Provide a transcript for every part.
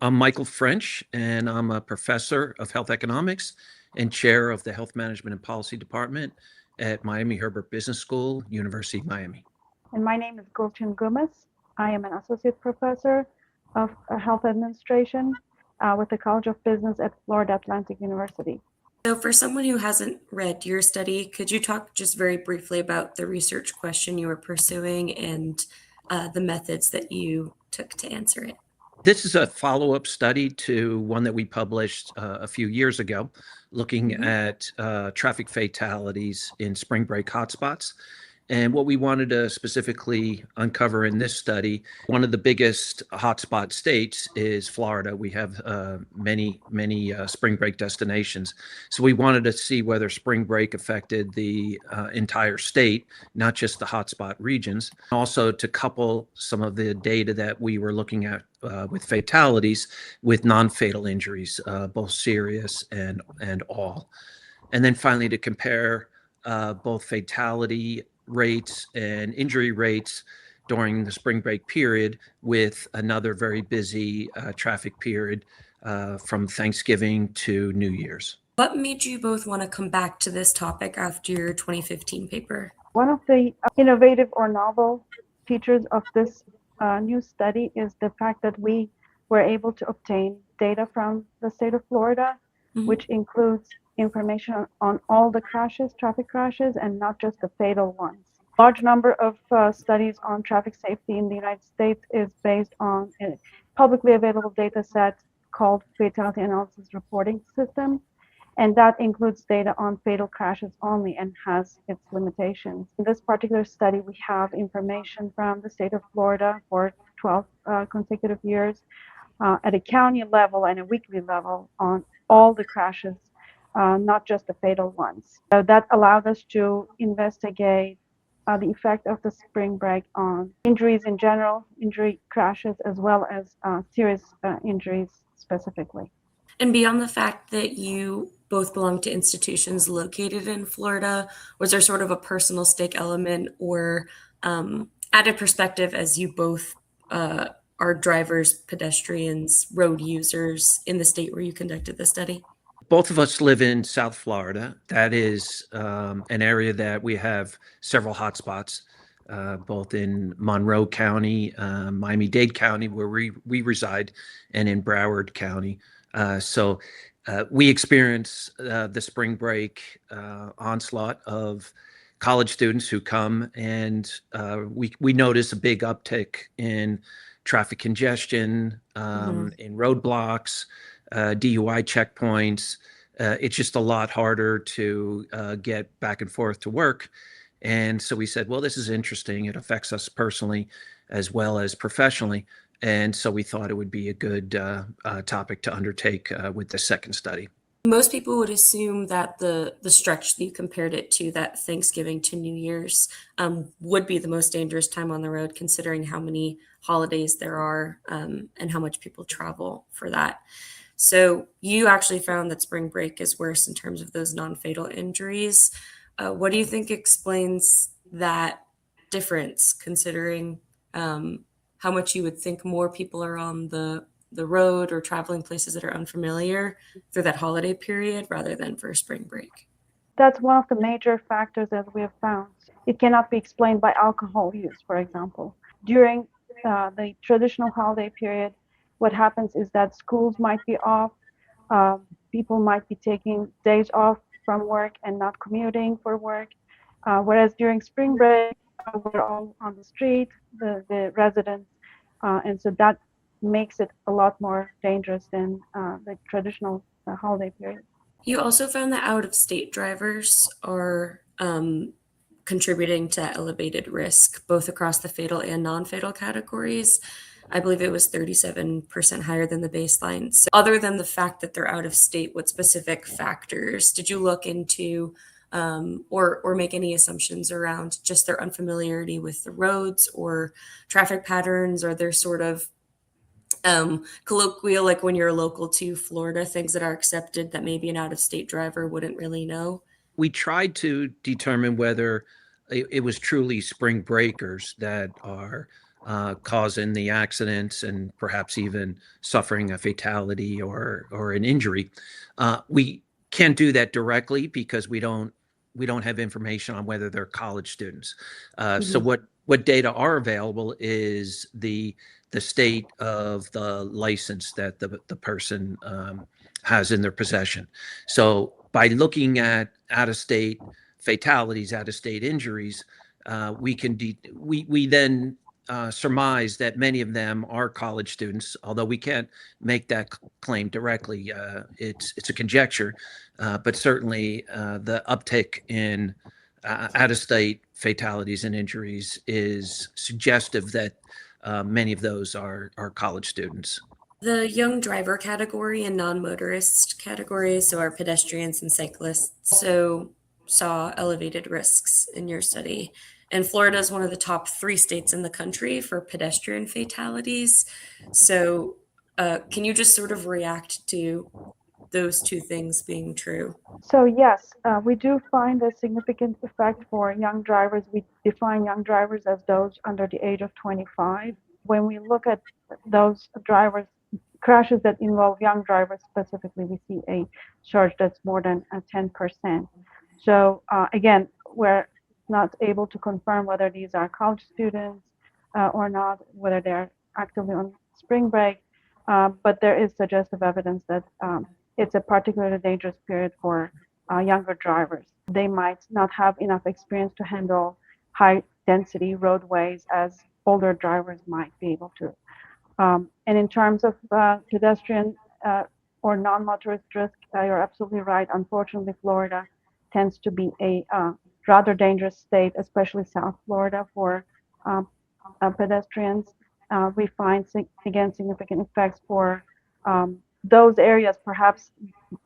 I'm Michael French, and I'm a professor of health economics and chair of the Health Management and Policy Department at Miami Herbert Business School, University of Miami. And my name is Gulchin Gomez. I am an associate professor of health administration with the College of Business at Florida Atlantic University. So, for someone who hasn't read your study, could you talk just very briefly about the research question you were pursuing and the methods that you took to answer it? This is a follow-up study to one that we published a few years ago, looking at traffic fatalities in spring break hotspots. And what we wanted to specifically uncover in this study, one of the biggest hotspot states is Florida. We have many spring break destinations. So we wanted to see whether spring break affected the entire state, not just the hotspot regions. Also to couple some of the data that we were looking at with fatalities with non-fatal injuries, both serious and all. And then finally to compare both fatality rates and injury rates during the spring break period with another very busy traffic period from Thanksgiving to New Year's. What made you both want to come back to this topic after your 2015 paper? One of the innovative or novel features of this new study is the fact that we were able to obtain data from the state of Florida, which includes information on all the crashes, traffic crashes, and not just the fatal ones. Large number of studies on traffic safety in the United States is based on a publicly available data set called Fatality Analysis Reporting System, and that includes data on fatal crashes only and has its limitations. In this particular study, we have information from the state of Florida for 12 consecutive years at a county level and a weekly level on all the crashes, not just the fatal ones. So that allowed us to investigate the effect of the spring break on injuries in general, injury crashes, as well as serious injuries specifically. And beyond the fact that you both belong to institutions located in Florida, was there sort of a personal stake element or added perspective as you both are drivers, pedestrians, road users in the state where you conducted the study? Both of us live in South Florida. That is an area that we have several hotspots, both in Monroe County, Miami-Dade County, where we reside, and in Broward County. So we experience the spring break onslaught of college students who come, and we notice a big uptick in traffic congestion, in roadblocks, DUI checkpoints. It's just a lot harder to get back and forth to work. And so we said, well, this is interesting. It affects us personally as well as professionally. And so we thought it would be a good topic to undertake with the second study. Most people would assume that the stretch that you compared it to, that Thanksgiving to New Year's, would be the most dangerous time on the road, considering how many holidays there are and how much people travel for that. So you actually found that spring break is worse in terms of those non-fatal injuries. What do you think explains that difference, considering how much you would think more people are on the road or traveling places that are unfamiliar through that holiday period rather than for spring break? That's one of the major factors that we have found. It cannot be explained by alcohol use, for example. During the traditional holiday period, what happens is that schools might be off, people might be taking days off from work and not commuting for work, whereas during spring break, we're all on the street, the residents, and so that makes it a lot more dangerous than the traditional holiday period. You also found that out-of-state drivers are contributing to elevated risk, both across the fatal and non-fatal categories. I believe it was 37% higher than the baseline. So other than the fact that they're out of state, what specific factors did you look into or make any assumptions around just their unfamiliarity with the roads or traffic patterns? Or their sort of colloquial, like when you're local to Florida, things that are accepted that maybe an out-of-state driver wouldn't really know? We tried to determine whether it was truly spring breakers that are causing the accidents and perhaps even suffering a fatality or an injury. We can't do that directly because we don't have information on whether they're college students. So what data are available is the state of the license that the person has in their possession. So by looking at out-of-state fatalities, out-of-state injuries, we then surmise that many of them are college students, although we can't make that claim directly. It's a conjecture, but certainly the uptick in out-of-state fatalities and injuries is suggestive that many of those are college students. The young driver category and non-motorist categories, so our pedestrians and cyclists, also saw elevated risks in your study. And Florida is one of the top 3 states in the country for pedestrian fatalities. So can you just sort of react to those 2 things being true? So yes, we do find a significant effect for young drivers. We define young drivers as those under the age of 25. When we look at those drivers, crashes that involve young drivers specifically, we see a charge that's more than 10%. So again, we're not able to confirm whether these are college students or not, whether they're actively on spring break, but there is suggestive evidence that it's a particularly dangerous period for younger drivers. They might not have enough experience to handle high density roadways as older drivers might be able to. And in terms of pedestrian or non-motorist risk, you're absolutely right. Unfortunately, Florida tends to be a rather dangerous state, especially South Florida, for pedestrians. We find, again, significant effects for those areas, perhaps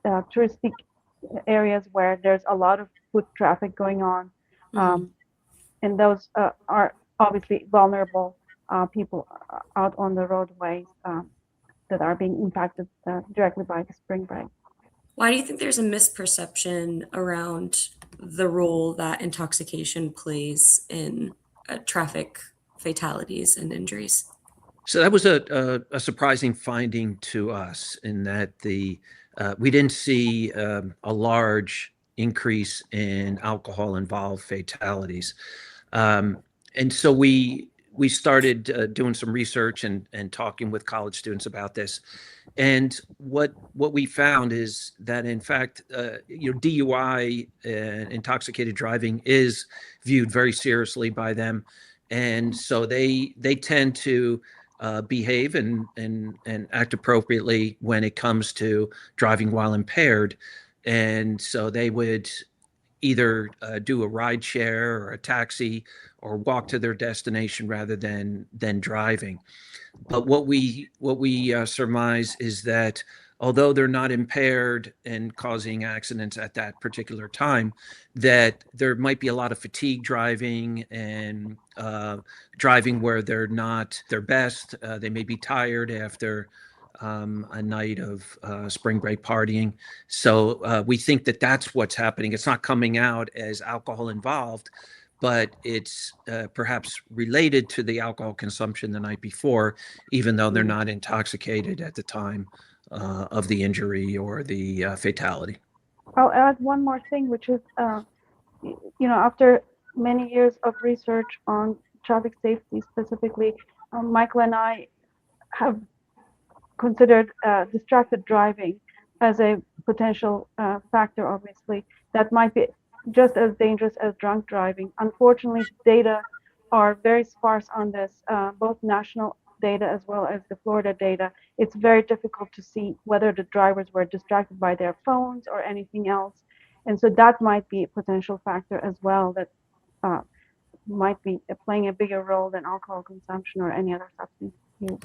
touristic areas where there's a lot of foot traffic going on. And those are obviously vulnerable people out on the roadways that are being impacted directly by the spring break. Why do you think there's a misperception around the role that intoxication plays in traffic fatalities and injuries? So that was a surprising finding to us in that we didn't see a large increase in alcohol-involved fatalities. And so we started doing some research and talking with college students about this. And what we found is that, in fact, DUI, intoxicated driving, is viewed very seriously by them. And so they tend to behave and act appropriately when it comes to driving while impaired. And so they would either do a ride share or a taxi or walk to their destination rather than driving. But what we surmise is that although they're not impaired and causing accidents at that particular time, that there might be a lot of fatigue driving and driving where they're not their best. They may be tired after a night of spring break partying. So we think that that's what's happening. It's not coming out as alcohol involved, but it's perhaps related to the alcohol consumption the night before, even though they're not intoxicated at the time of the injury or the fatality. I'll add one more thing, which is, after many years of research on traffic safety specifically, Michael and I have considered distracted driving as a potential factor, obviously, that might be just as dangerous as drunk driving. Unfortunately, data are very sparse on this, both national data as well as the Florida data. It's very difficult to see whether the drivers were distracted by their phones or anything else. And so that might be a potential factor as well that might be playing a bigger role than alcohol consumption or any other substance use.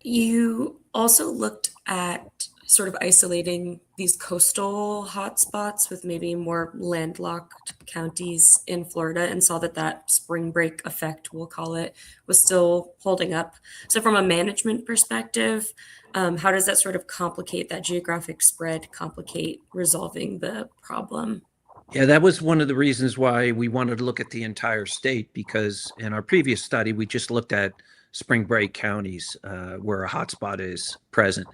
You also looked at sort of isolating these coastal hotspots with maybe more landlocked counties in Florida and saw that spring break effect, we'll call it, was still holding up. So from a management perspective, how does that sort of complicate that geographic spread, complicate resolving the problem? Yeah, that was one of the reasons why we wanted to look at the entire state, because in our previous study, we just looked at spring break counties where a hotspot is present.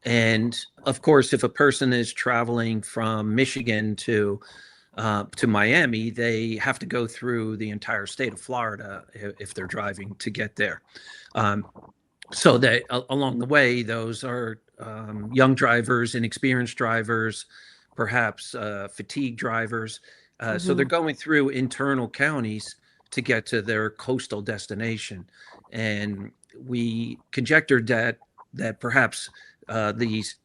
And of course, if a person is traveling from Michigan to Miami, they have to go through the entire state of Florida if they're driving to get there. So that along the way, those are young drivers, inexperienced drivers, perhaps fatigue drivers. So they're going through internal counties to get to their coastal destination, and we conjectured that perhaps these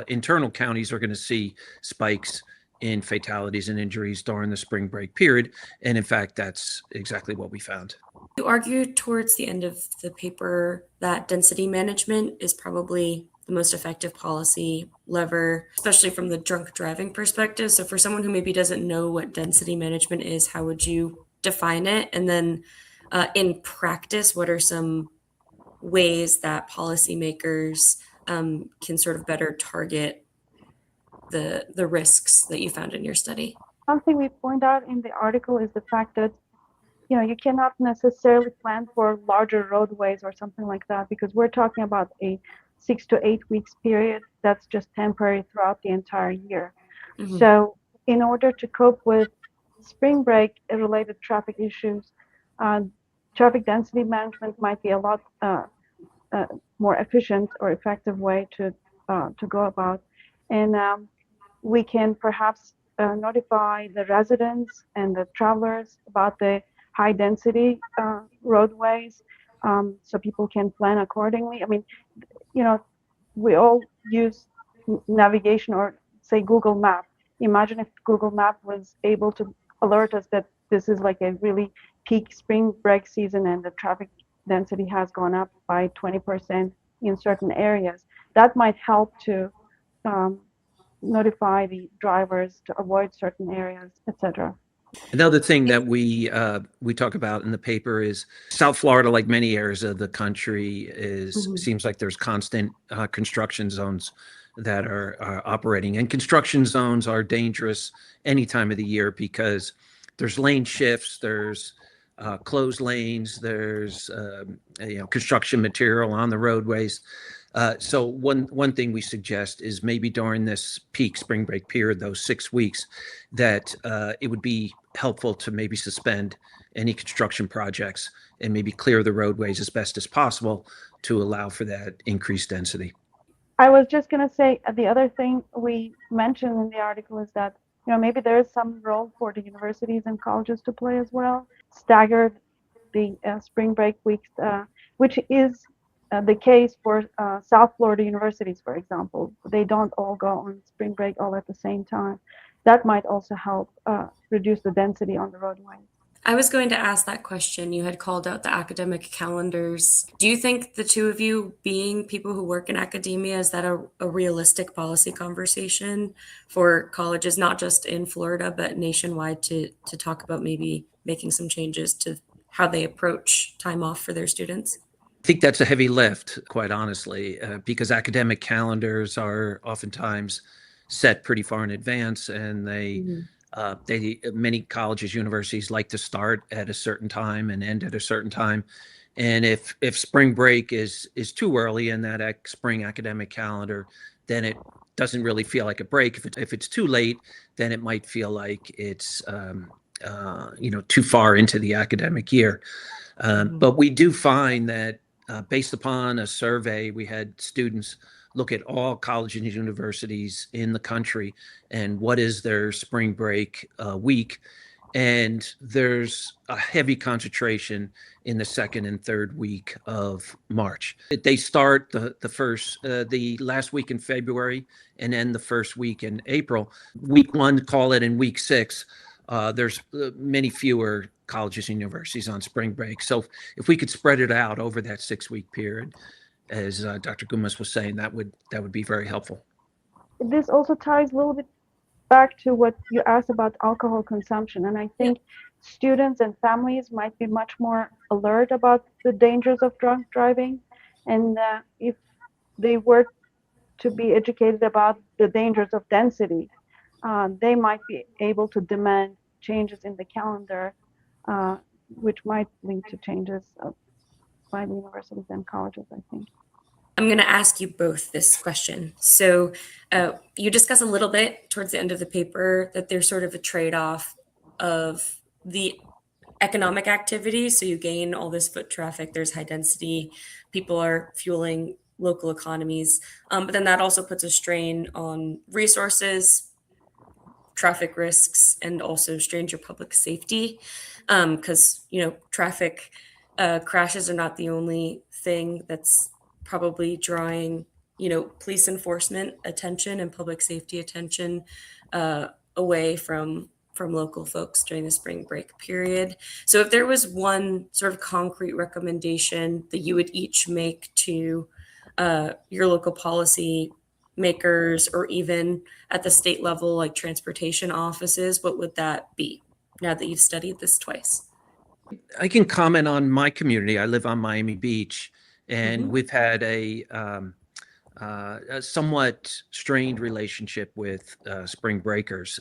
internal counties are going to see spikes in fatalities and injuries during the spring break period, and in fact, that's exactly what we found. You argued towards the end of the paper that density management is probably the most effective policy lever, especially from the drunk driving perspective. So for someone who maybe doesn't know what density management is, how would you define it? And then in practice, what are some ways that policymakers can sort of better target the risks that you found in your study? Something we point out in the article is the fact that you cannot necessarily plan for larger roadways or something like that, because we're talking about a 6 to 8 weeks period that's just temporary throughout the entire year. So in order to cope with spring break related traffic issues, traffic density management might be a lot more efficient or effective way to go about. And we can perhaps notify the residents and the travelers about the high density roadways, so people can plan accordingly. I mean, we all use navigation or say Google Map. Imagine if Google Map was able to alert us that this is like a really peak spring break season and the traffic density has gone up by 20% in certain areas. That might help to notify the drivers to avoid certain areas, etc. Another thing that we talk about in the paper is South Florida, like many areas of the country, seems like there's constant construction zones that are operating, and construction zones are dangerous any time of the year because there's lane shifts, there's closed lanes, there's construction material on the roadways. So one thing we suggest is maybe during this peak spring break period, those 6 weeks, that it would be helpful to maybe suspend any construction projects and maybe clear the roadways as best as possible to allow for that increased density. I was just going to say the other thing we mentioned in the article is that maybe there is some role for the universities and colleges to play as well. Staggered the spring break weeks, which is the case for South Florida universities, for example. They don't all go on spring break all at the same time. That might also help reduce the density on the roadways. I was going to ask that question. You had called out the academic calendars. Do you think the two of you, being people who work in academia, is that a realistic policy conversation for colleges, not just in Florida, but nationwide, to talk about maybe making some changes to how they approach time off for their students? I think that's a heavy lift, quite honestly, because academic calendars are oftentimes set pretty far in advance, and many colleges, universities like to start at a certain time and end at a certain time. And if spring break is too early in that spring academic calendar, then it doesn't really feel like a break. If it's too late, then it might feel like it's too far into the academic year. But we do find that based upon a survey, we had students look at all colleges and universities in the country and what is their spring break week. And there's a heavy concentration in the second and third week of March. They start the last week in February and end the first week in April. Week 1, call it, in week 6, there's many fewer colleges and universities on spring break. So if we could spread it out over that 6-week period, as Dr. Gomez was saying, that would be very helpful. This also ties a little bit back to what you asked about alcohol consumption. And I think students and families might be much more alert about the dangers of drunk driving. And if they were to be educated about the dangers of density, they might be able to demand changes in the calendar, which might lead to changes by the universities and colleges, I think. I'm going to ask you both this question. So you discuss a little bit towards the end of the paper that there's sort of a trade-off of the economic activity. So you gain all this foot traffic, there's high density, people are fueling local economies. But then that also puts a strain on resources, traffic risks, and also strains your public safety. Because, traffic crashes are not the only thing that's probably drawing, police enforcement attention and public safety attention away from local folks during the spring break period. So if there was one sort of concrete recommendation that you would each make to your local policy makers, or even at the state level, like transportation offices, what would that be now that you've studied this twice? I can comment on my community. I live on Miami Beach, and we've had a somewhat strained relationship with spring breakers.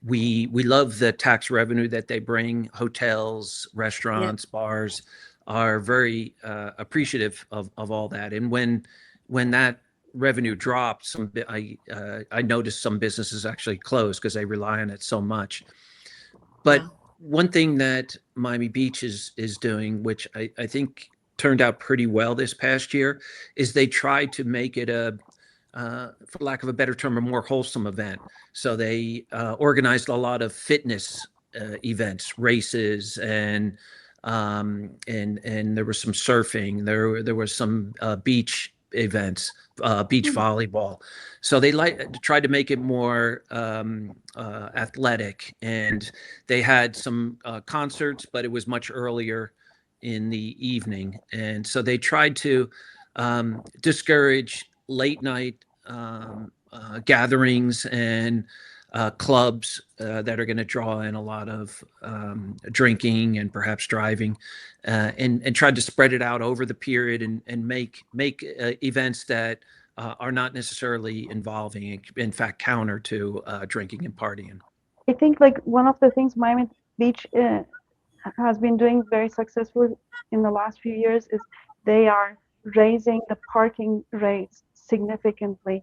We love the tax revenue that they bring. Hotels, restaurants, bars are very appreciative of all that. And when that revenue dropped, I noticed some businesses actually closed because they rely on it so much. But one thing that Miami Beach is doing, which I think turned out pretty well this past year, is they tried to make it for lack of a better term, a more wholesome event. So they organized a lot of fitness events, races, and there was some surfing. There was some beach events, beach volleyball. So they tried to make it more athletic, and they had some concerts, but it was much earlier in the evening. And so they tried to discourage late night gatherings and clubs that are going to draw in a lot of drinking and perhaps driving, and tried to spread it out over the period and make events that are not necessarily involving, in fact, counter to drinking and partying. I think like one of the things Miami Beach has been doing very successfully in the last few years is they are raising the parking rates significantly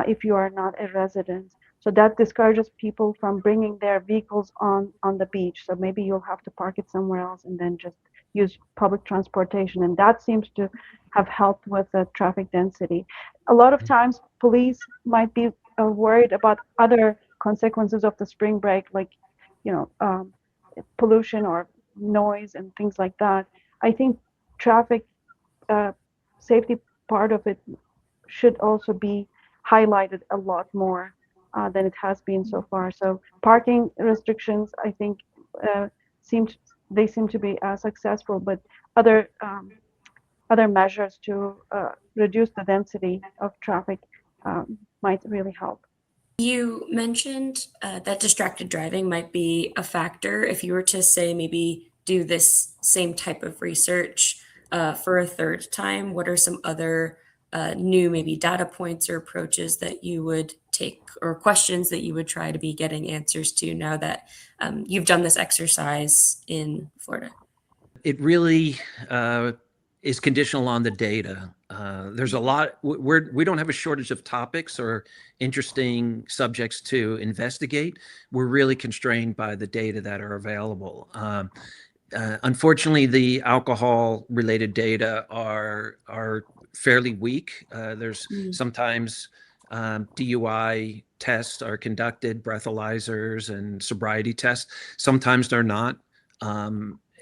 if you are not a resident. So that discourages people from bringing their vehicles on the beach. So maybe you'll have to park it somewhere else and then just use public transportation. And that seems to have helped with the traffic density. A lot of times police might be worried about other consequences of the spring break, like, pollution or noise and things like that. I think traffic safety part of it should also be highlighted a lot more than it has been so far. So parking restrictions, I think, seem to be successful, but other measures to reduce the density of traffic might really help. You mentioned that distracted driving might be a factor. If you were to say maybe do this same type of research for a third time, what are some other new maybe data points or approaches that you would take, or questions that you would try to be getting answers to now that you've done this exercise in Florida? It really is conditional on the data. There's a lot. We don't have a shortage of topics or interesting subjects to investigate. We're really constrained by the data that are available. Unfortunately, the alcohol-related data are fairly weak. There's sometimes DUI tests are conducted, breathalyzers and sobriety tests. Sometimes they're not.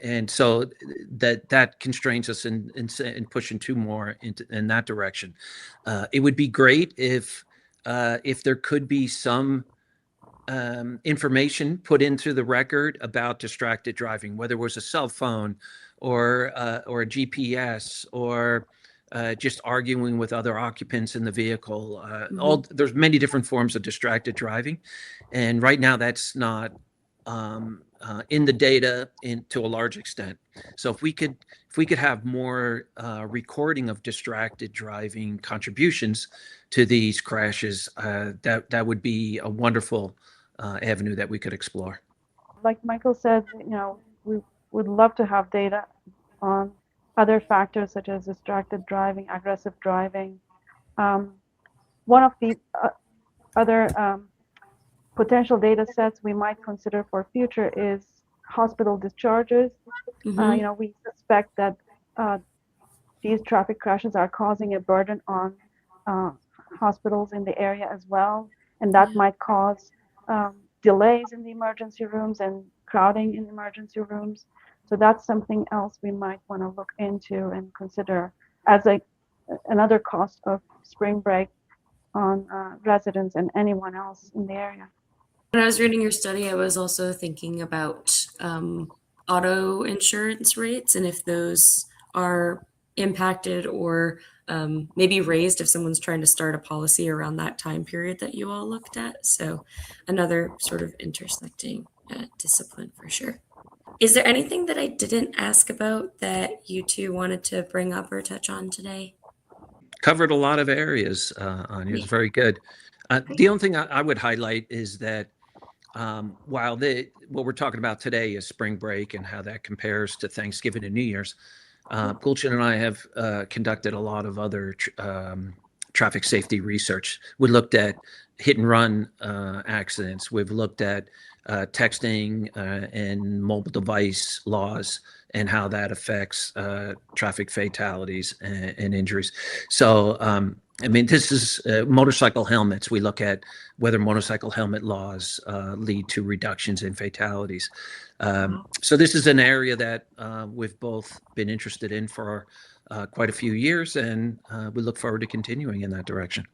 And so that constrains us in pushing too more in that direction. It would be great if there could be some information put into the record about distracted driving, whether it was a cell phone or a GPS or just arguing with other occupants in the vehicle. There's many different forms of distracted driving, and right now that's not in the data to a large extent. So if we could have more recording of distracted driving contributions to these crashes, that would be a wonderful avenue that we could explore. Like Michael said, we would love to have data on other factors such as distracted driving, aggressive driving. One of the other potential data sets we might consider for future is hospital discharges. We suspect that these traffic crashes are causing a burden on hospitals in the area as well, and that might cause delays in the emergency rooms and crowding in emergency rooms. So that's something else we might want to look into and consider as another cost of spring break on residents and anyone else in the area. When I was reading your study, I was also thinking about auto insurance rates and if those are impacted or maybe raised if someone's trying to start a policy around that time period that you all looked at. So another sort of intersecting discipline for sure. Is there anything that I didn't ask about that you two wanted to bring up or touch on today? Covered a lot of areas, Anya. It's very good. The only thing I would highlight is that while what we're talking about today is spring break and how that compares to Thanksgiving and New Year's, Gulchin and I have conducted a lot of other traffic safety research. We looked at hit and run accidents. We've looked at texting and mobile device laws and how that affects traffic fatalities and injuries. So, this is motorcycle helmets. We look at whether motorcycle helmet laws lead to reductions in fatalities. So this is an area that we've both been interested in for quite a few years, and we look forward to continuing in that direction.